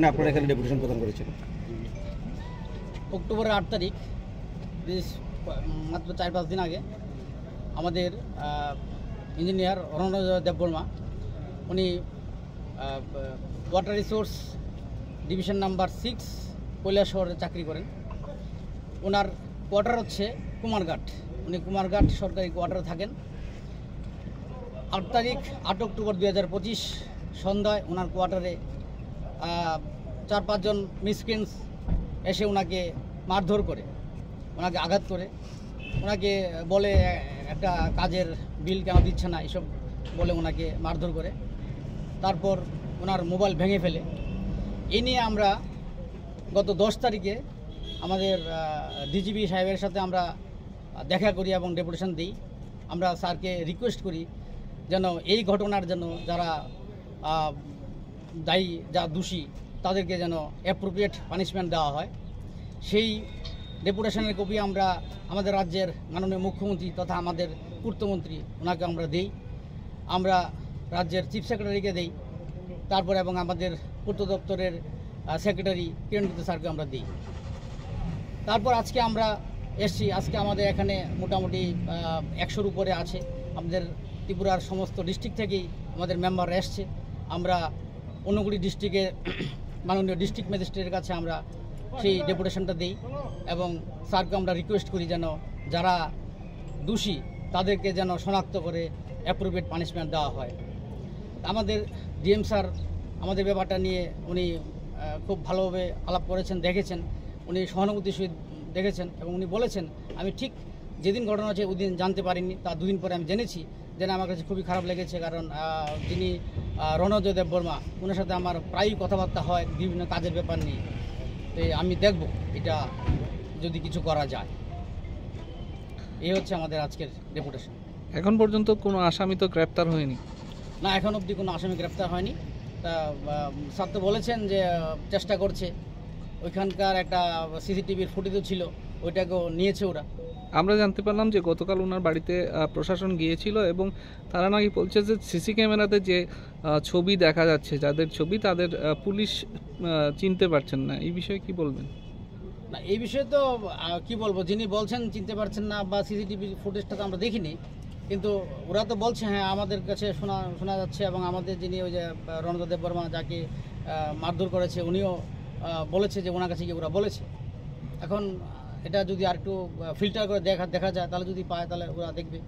আপনারা এখানে ডেপুটেশন প্রদান করেছেন অক্টোবরের 8 তারিখ, মাত্র 4-5 দিন আগে আমাদের ইঞ্জিনিয়ার রণজয় দেববর্মা উনি ওয়াটার রিসোর্স ডিভিশন নাম্বার 6 কৈলাসহরে চাকরি করেন। ওনার কোয়ার্টার হচ্ছে কুমারঘাট, উনি কুমারঘাট সরকারি কোয়ার্টারে থাকেন। 8 অক্টোবর 2025 সন্ধ্যায় ওনার কোয়ার্টারে 4-5 জন মিসক্রিয়েন্টস এসে ওনাকে মারধর করে, ওনাকে আঘাত করে, ওনাকে বলে একটা কাজের বিল কেন দিচ্ছে না এসব বলে ওনাকে মারধর করে, তারপর ওনার মোবাইল ভেঙে ফেলে। এই নিয়ে আমরা গত 10 তারিখে আমাদের ডিজিপি সাহেবের সাথে আমরা দেখা করি এবং ডেপুটেশন দিই। আমরা স্যারকে রিকোয়েস্ট করি যেন এই ঘটনার জন্য যারা দায়ী, যা দোষী, তাদেরকে যেন অ্যাপ্রোপ্রিয়েট পানিশমেন্ট দেওয়া হয়। সেই ডেপুটেশনের কপি আমরা আমাদের রাজ্যের মাননীয় মুখ্যমন্ত্রী তথা আমাদের পূর্তমন্ত্রী ওনাকে আমরা দিই, আমরা রাজ্যের চিফ সেক্রেটারিকে দিই, তারপর এবং আমাদের পূর্ত দপ্তরের সেক্রেটারি কিরণজিৎ স্যারকে আমরা দিই। তারপর আজকে আমরা এসছি, আজকে আমাদের এখানে মোটামুটি 100-র উপরে আছে। আমাদের ত্রিপুরার সমস্ত ডিস্ট্রিক্ট থেকেই আমাদের মেম্বাররা এসছে। আমরা ঊনকোটি ডিস্ট্রিক্টের মাননীয় ডিস্ট্রিক্ট ম্যাজিস্ট্রেটের কাছে আমরা সেই ডেপুটেশনটা দিই এবং স্যারকে আমরা রিকোয়েস্ট করি যেন যারা দোষী তাদেরকে যেন শনাক্ত করে অ্যাপ্রোপ্রিয়েট পানিশমেন্ট দেওয়া হয়। আমাদের ডিএম স্যার আমাদের ব্যাপারটা নিয়ে উনি খুব ভালোভাবে আলাপ করেছেন, দেখেছেন, উনি সহানুভূতির সহিত দেখেছেন এবং উনি বলেছেন আমি ঠিক যেদিন ঘটনা হচ্ছে ওই দিন জানতে পারিনি, তার 2 দিন পরে আমি জেনেছি। জেনে আমার কাছে খুবই খারাপ লেগেছে, কারণ যিনি রণজয় দেববর্মা ওনার সাথে আমার প্রায়ই কথাবার্তা হয় বিভিন্ন কাজের ব্যাপার নিয়ে। তো আমি দেখব এটা যদি কিছু করা যায়। এই হচ্ছে আমাদের আজকের ডেপুটেশন। এখন পর্যন্ত কোনো আসামি তো গ্রেপ্তার হয়নি? না, এখন অবধি কোনো আসামি গ্রেপ্তার হয়নি। তা স্যার তো বলেছেন যে চেষ্টা করছে, ওইখানকার একটা সিসিটিভির ফুটেজও ছিল, ওইটাকেও নিয়েছে ওরা। আমরা জানতে পারলাম যে গতকাল ওনার বাড়িতে প্রশাসন গিয়েছিল এবং তারা নাকি বলছে যে সিসি ক্যামেরাতে যে ছবি দেখা যাচ্ছে, যাদের ছবি, তাদের পুলিশ চিনতে পারছেন না। এই বিষয়ে কি বলবেন? না, এই বিষয়ে তো কি বলবো, যিনি বলছেন চিনতে পারছেন না বা সিসিটিভি ফুটেজটা তো আমরা দেখিনি, কিন্তু ওরা তো বলছে হ্যাঁ আমাদের কাছে শোনা যাচ্ছে এবং আমাদের যিনি ওই যে রণজয় দেববর্মা যাকে মারধর করেছে উনিও বলেছে যে ওনার কাছে গিয়ে ওরা বলেছে। এখন এটা যদি আর একটু ফিল্টার করে দেখা যায়, তাহলে যদি পায় তাহলে ওরা দেখবে।